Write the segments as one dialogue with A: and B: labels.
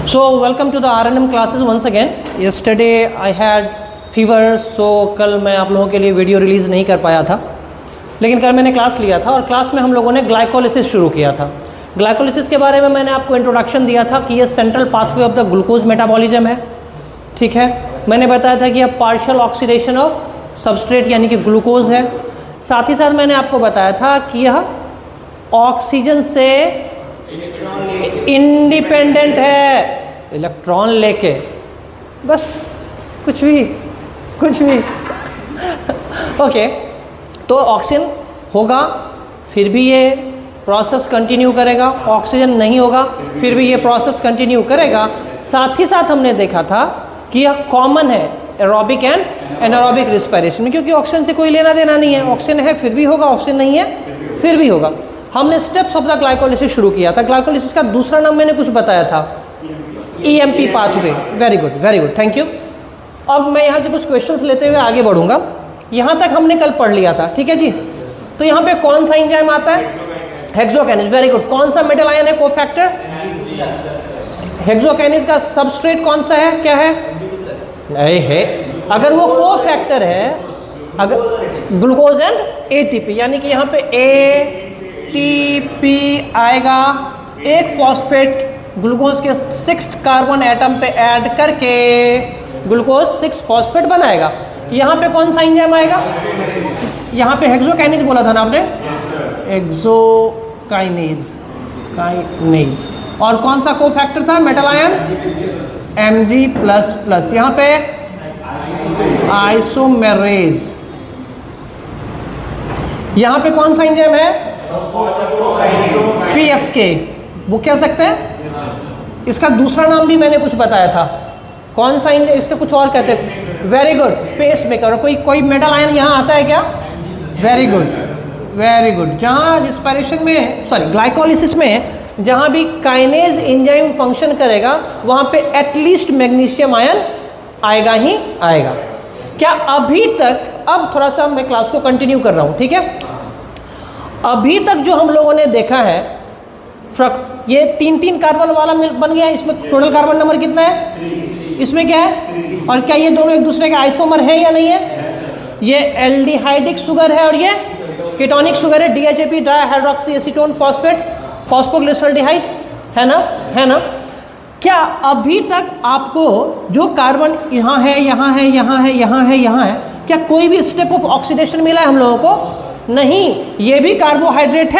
A: So welcome to the R&M classes once again. Yesterday I had fever, so कल मैं आप लोगों के लिए वीडियो रिलीज़ नहीं कर पाया था, लेकिन कल मैंने क्लास लिया था और क्लास में हम लोगों ने ग्लाइकोलिसिस शुरू किया था। ग्लाइकोलिसिस के बारे में मैंने आपको इंट्रोडक्शन दिया था कि ये central pathway of the glucose metabolism है, ठीक है। मैंने बताया था कि यह पार्शियल ऑक्सीडेशन ऑफ सबस्ट्रेट यानी कि ग्लूकोज है। साथ ही साथ मैंने आपको बताया था कि यह ऑक्सीजन से इंडिपेंडेंट है, इलेक्ट्रॉन लेके, बस कुछ भी ओके। तो ऑक्सीजन होगा फिर भी ये प्रोसेस कंटिन्यू करेगा, ऑक्सीजन नहीं होगा फिर भी ये प्रोसेस कंटिन्यू करेगा। साथ ही साथ हमने देखा था कि यह कॉमन है एरोबिक एंड एनारोबिक रिस्पिरेशन में, क्योंकि ऑक्सीजन से कोई लेना देना नहीं है। ऑक्सीजन है फिर भी होगा, ऑक्सीजन नहीं है फिर भी होगा। हमने स्टेप्स ऑफ द ग्लाइकोलिसिस शुरू किया था। ग्लाइकोलिसिस का दूसरा नाम मैंने कुछ बताया था, EMP pathway. Very good, thank you. अब मैं यहाँ से कुछ क्वेश्चंस लेते हुए आगे बढ़ूंगा। यहाँ तक हमने कल पढ़ लिया था, ठीक है जी। तो यहाँ पे कौन सा एंजाइम आता है? हेक्सोकाइनेज। Very good. कौन सा मेटल आयन है कोफैक्टर? हेक्सोकाइनेज का सबस्ट्रेट कौन सा है, क्या है? नहीं है। अगर वो कोफैक्टर है, अगर ग्लूकोज एंड एटीपी, यानी कि यहाँ पे एटीपी आएगा, एक फॉस्फेट ग्लूकोज के 6th कार्बन एटम पे ऐड करके ग्लूकोज 6 फॉस्फेट बनाएगा। यहाँ पे कौन सा एंजाइम आएगा? यहाँ पे हेक्सोकाइनेज बोला था ना आपने, हेक्सोकाइनेज। और कौन सा कोफैक्टर था मेटल आयन? Mg++। यहाँ पे आइसोमेरेज। यहाँ पे कौन सा एंजाइम है? PFK। वो कह सकते हैं, इसका दूसरा नाम भी मैंने कुछ बताया था। कौन सा एंजाइम? इसके कुछ और कहते हैं। Very good, pacemaker. और कोई मेटल आयन यहाँ आता है क्या? Very good. जहाँ रिस्पिरेशन में, सॉरी ग्लाइकोलिसिस में जहाँ भी काइनेज एंजाइम फंक्शन करेगा वहाँ पे एटलीस्ट मैग्नीशियम आयन आएगा ही आएगा। क्या अभी तक, अब थोड़ा सा मैं क्लास को कंटिन्यू कर रहा हूँ, ठीक है। अभी तक जो हम लोगों ने देखा है, ये 3 कार्बन वाला बन गया। इसमें टोटल कार्बन नंबर कितना है? इसमें क्या है? और क्या ये दोनों एक दूसरे के आइसोमर है या नहीं है? ये एल्डिहाइडिक शुगर है और ये कीटोनिक शुगर है, DHAP डाइहाइड्रोक्सी एसीटोन फॉस्फेट फॉस्फोग्लिसरॉल्डिहाइड, है ना। क्या अभी तक आपको जो कार्बन यहाँ है, क्या कोई भी स्टेप ऑफ ऑक्सीडेशन मिला है हम लोगों को? नहीं। ये भी कार्बोहाइड्रेट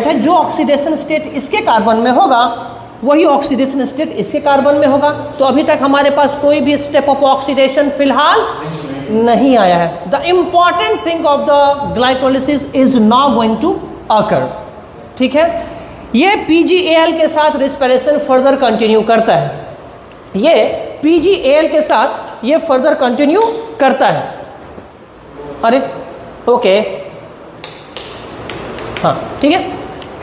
A: है, जो ऑक्सीडेशन स्टेट इसके कार्बन में होगा वही ऑक्सीडेशन स्टेट इसके कार्बन में होगा। तो अभी तक हमारे पास कोई भी स्टेप ऑफ ऑक्सीडेशन फिलहाल नहीं आया है। The important thing of the glycolysis is now going to occur, ठीक है। ये PgAl के साथ रिस्पिरेशन फर्दर कंटिन्यू करता है। अरे ओके, हाँ ठीक है।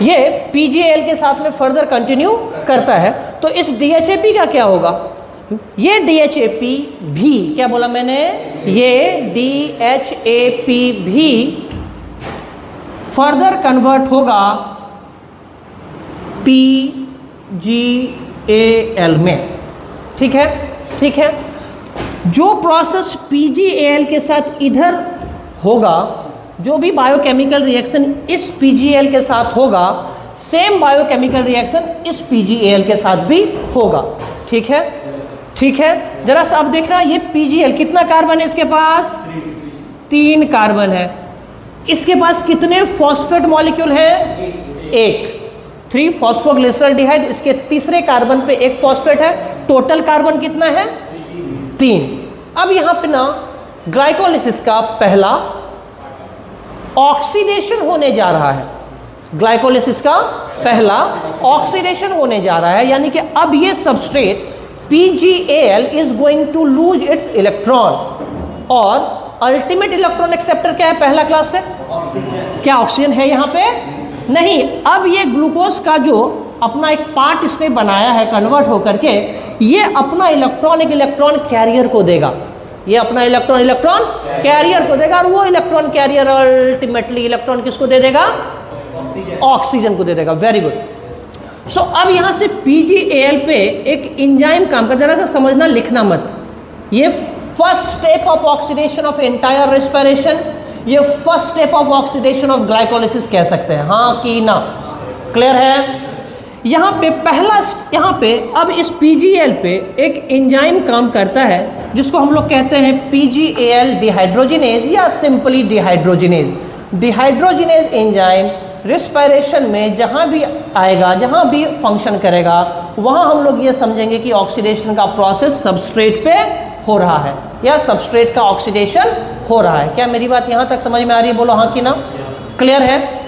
A: ये PgAl के साथ में फर्दर कंटिन्यू करता है। तो इस DHAP का क्या होगा? ये DHAP भी, क्या बोला मैंने? ये DHAP भी फर्दर कन्वर्ट होगा PgAl में, ठीक है। जो प्रोसेस PgAl के साथ इधर होगा, जो भी बायोकेमिकल रिएक्शन इस PgAl के साथ होगा, सेम बायोकेमिकल रिएक्शन इस PgAl के साथ भी होगा, ठीक है। जरा सा अब देखना, ये PgAl कितना कार्बन है इसके पास? 3 कार्बन है। इसके पास कितने फॉस्फेट मॉलिक्यूल हैं? 1। 3 फॉस्फोग्लिसरॉल्डिहाइड, इसके तीसरे कार्बन पे 1 फॉस्फेट है। टोटल कार्बन कितना है? 3। अब यहाँ पे ना ग्लाइकोलिसिस का पहला ऑक्सीडेशन होने जा रहा है। यानी कि अब ये substrate PgAl is going to lose its electron. और अल्टीमेट इलेक्ट्रॉन एक्सेप्टर क्या है पहला क्लास से? क्या ऑक्सीजन है यहाँ पे? नहीं। अब ये ग्लूकोज का जो अपना एक पार्ट इसने बनाया है कन्वर्ट होकर के, ये अपना इलेक्ट्रॉन एक इलेक्ट्रॉन कैरियर को देगा। और वो इलेक्ट्रॉन कैरियर अल्टीमेटली इलेक्ट्रॉन किसको दे देगा? ऑक्सीजन को दे देगा। Very good. सो अब यहां से PgAl पे एक एंजाइम काम कर, जरा सा समझना, लिखना मत। ये first step of oxidation of entire respiration, ये first step of oxidation of glycolysis कह सकते हैं, हाँ कि ना? क्लियर है? यहां पे यहां पे अब इस PgAl पे एक एंजाइम काम करता है जिसको हम लोग कहते हैं PgAl डिहाइड्रोजिनेज या simply dehydrogenase. Dehydrogenase enzyme respiration में जहां भी आएगा, जहां भी फंक्शन करेगा, वहां हम लोग ये समझेंगे कि ऑक्सीडेशन का प्रोसेस सबस्ट्रेट पे हो रहा है या सबस्ट्रेट का ऑक्सीडेशन हो रहा है। क्या मेरी बात यहां तक समझ में आ रही है? बोलो हाँ कि ना? क्लियर है?